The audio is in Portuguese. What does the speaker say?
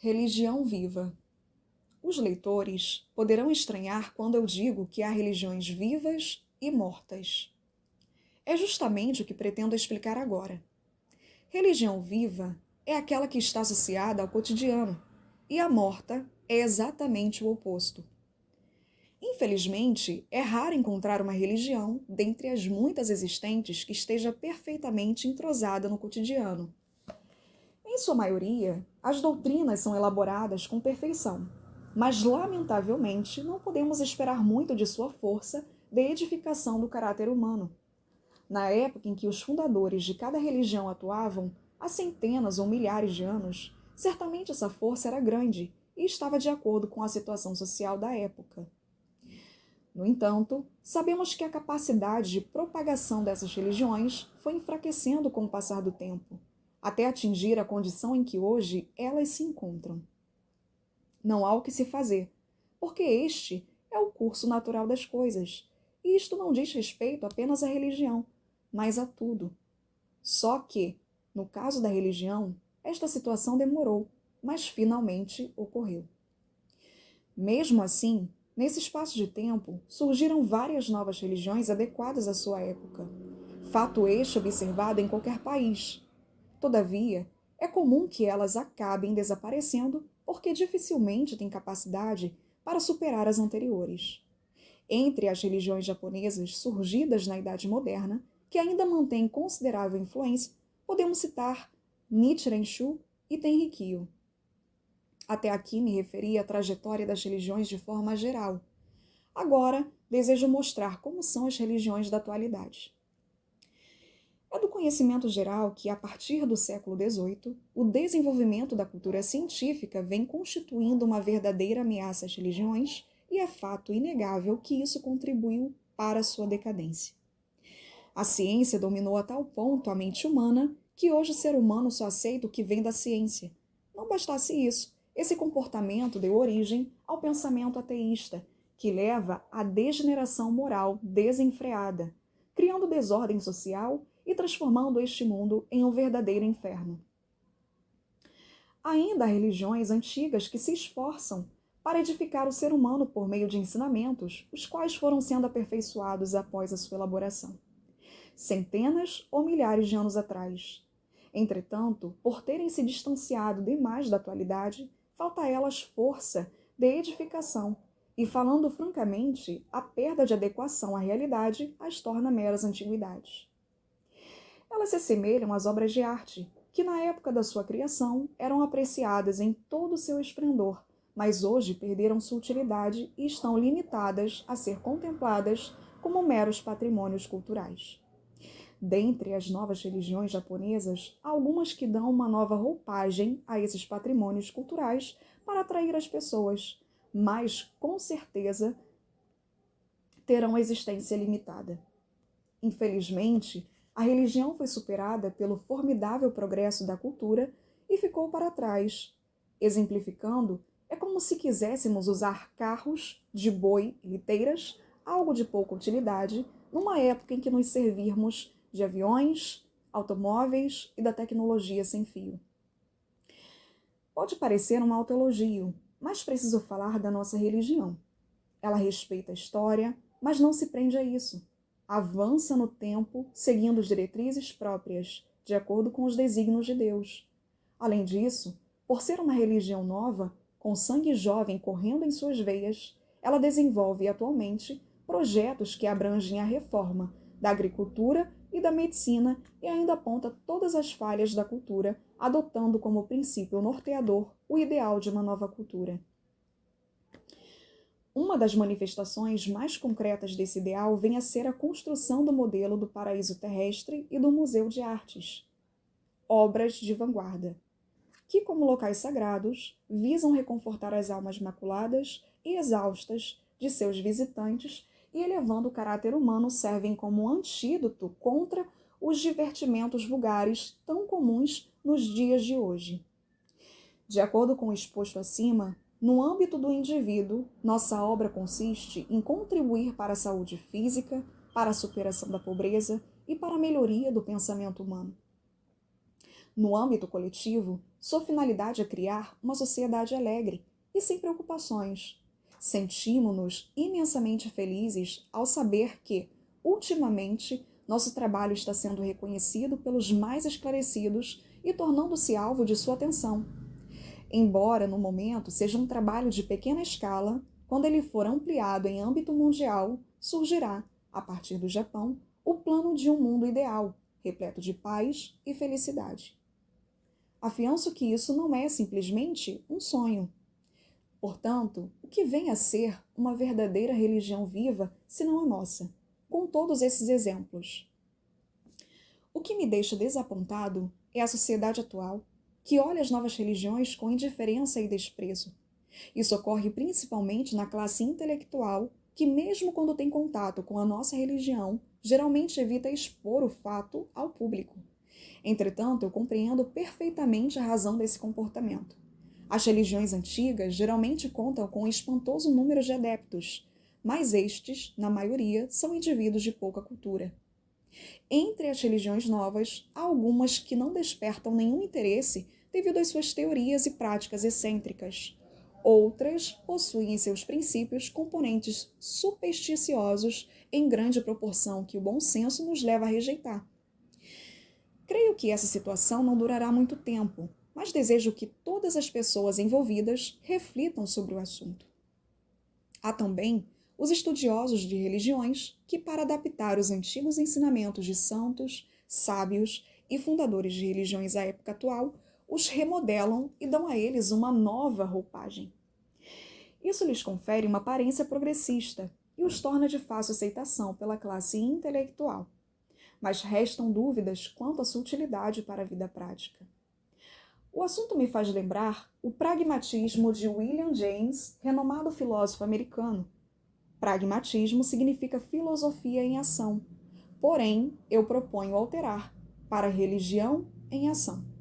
Religião viva. Os leitores poderão estranhar quando eu digo que há religiões vivas e mortas. É justamente o que pretendo explicar agora. Religião viva é aquela que está associada ao cotidiano, e a morta é exatamente o oposto. Infelizmente, é raro encontrar uma religião, dentre as muitas existentes, que esteja perfeitamente entrosada no cotidiano. Em sua maioria, as doutrinas são elaboradas com perfeição, mas lamentavelmente não podemos esperar muito de sua força de edificação do caráter humano. Na época em que os fundadores de cada religião atuavam, há centenas ou milhares de anos, certamente essa força era grande e estava de acordo com a situação social da época. No entanto, sabemos que a capacidade de propagação dessas religiões foi enfraquecendo com o passar do tempo, até atingir a condição em que hoje elas se encontram. Não há o que se fazer, porque este é o curso natural das coisas, e isto não diz respeito apenas à religião, mas a tudo. Só que, no caso da religião, esta situação demorou, mas finalmente ocorreu. Mesmo assim, nesse espaço de tempo, surgiram várias novas religiões adequadas à sua época. Fato este observado em qualquer país. Todavia, é comum que elas acabem desaparecendo porque dificilmente têm capacidade para superar as anteriores. Entre as religiões japonesas surgidas na Idade Moderna, que ainda mantêm considerável influência, podemos citar Nichiren Shu e Tenrikyo. Até aqui me referi à trajetória das religiões de forma geral. Agora, desejo mostrar como são as religiões da atualidade. É do conhecimento geral que, a partir do século XVIII, o desenvolvimento da cultura científica vem constituindo uma verdadeira ameaça às religiões e é fato inegável que isso contribuiu para sua decadência. A ciência dominou a tal ponto a mente humana que hoje o ser humano só aceita o que vem da ciência. Não bastasse isso, esse comportamento deu origem ao pensamento ateísta, que leva à degeneração moral desenfreada, criando desordem social e transformando este mundo em um verdadeiro inferno. Ainda há religiões antigas que se esforçam para edificar o ser humano por meio de ensinamentos, os quais foram sendo aperfeiçoados após a sua elaboração, centenas ou milhares de anos atrás. Entretanto, por terem se distanciado demais da atualidade, falta a elas força de edificação, e, falando francamente, a perda de adequação à realidade as torna meras antiguidades. Elas se assemelham às obras de arte, que na época da sua criação eram apreciadas em todo o seu esplendor, mas hoje perderam sua utilidade e estão limitadas a ser contempladas como meros patrimônios culturais. Dentre as novas religiões japonesas, há algumas que dão uma nova roupagem a esses patrimônios culturais para atrair as pessoas, mas, com certeza, terão existência limitada. Infelizmente, a religião foi superada pelo formidável progresso da cultura e ficou para trás. Exemplificando, é como se quiséssemos usar carros de boi e liteiras, algo de pouca utilidade, numa época em que nos servirmos de aviões, automóveis e da tecnologia sem fio. Pode parecer um autoelogio, mas preciso falar da nossa religião. Ela respeita a história, mas não se prende a isso. Avança no tempo, seguindo as diretrizes próprias, de acordo com os desígnios de Deus. Além disso, por ser uma religião nova, com sangue jovem correndo em suas veias, ela desenvolve atualmente projetos que abrangem a reforma da agricultura e da medicina e ainda aponta todas as falhas da cultura, adotando como princípio norteador o ideal de uma nova cultura. Uma das manifestações mais concretas desse ideal vem a ser a construção do modelo do paraíso terrestre e do Museu de Artes, obras de vanguarda, que, como locais sagrados, visam reconfortar as almas maculadas e exaustas de seus visitantes e, elevando o caráter humano, servem como antídoto contra os divertimentos vulgares tão comuns nos dias de hoje. De acordo com o exposto acima, no âmbito do indivíduo, nossa obra consiste em contribuir para a saúde física, para a superação da pobreza e para a melhoria do pensamento humano. No âmbito coletivo, sua finalidade é criar uma sociedade alegre e sem preocupações. Sentimos-nos imensamente felizes ao saber que, ultimamente, nosso trabalho está sendo reconhecido pelos mais esclarecidos e tornando-se alvo de sua atenção. Embora, no momento, seja um trabalho de pequena escala, quando ele for ampliado em âmbito mundial, surgirá, a partir do Japão, o plano de um mundo ideal, repleto de paz e felicidade. Afianço que isso não é simplesmente um sonho. Portanto, o que vem a ser uma verdadeira religião viva, senão a nossa, com todos esses exemplos? O que me deixa desapontado é a sociedade atual, que olha as novas religiões com indiferença e desprezo. Isso ocorre principalmente na classe intelectual, que mesmo quando tem contato com a nossa religião, geralmente evita expor o fato ao público. Entretanto, eu compreendo perfeitamente a razão desse comportamento. As religiões antigas geralmente contam com um espantoso número de adeptos, mas estes, na maioria, são indivíduos de pouca cultura. Entre as religiões novas, há algumas que não despertam nenhum interesse devido às suas teorias e práticas excêntricas. Outras possuem em seus princípios componentes supersticiosos em grande proporção que o bom senso nos leva a rejeitar. Creio que essa situação não durará muito tempo, mas desejo que todas as pessoas envolvidas reflitam sobre o assunto. Há também os estudiosos de religiões que, para adaptar os antigos ensinamentos de santos, sábios e fundadores de religiões à época atual, os remodelam e dão a eles uma nova roupagem. Isso lhes confere uma aparência progressista e os torna de fácil aceitação pela classe intelectual. Mas restam dúvidas quanto à sua utilidade para a vida prática. O assunto me faz lembrar o pragmatismo de William James, renomado filósofo americano. Pragmatismo significa filosofia em ação, porém eu proponho alterar para religião em ação.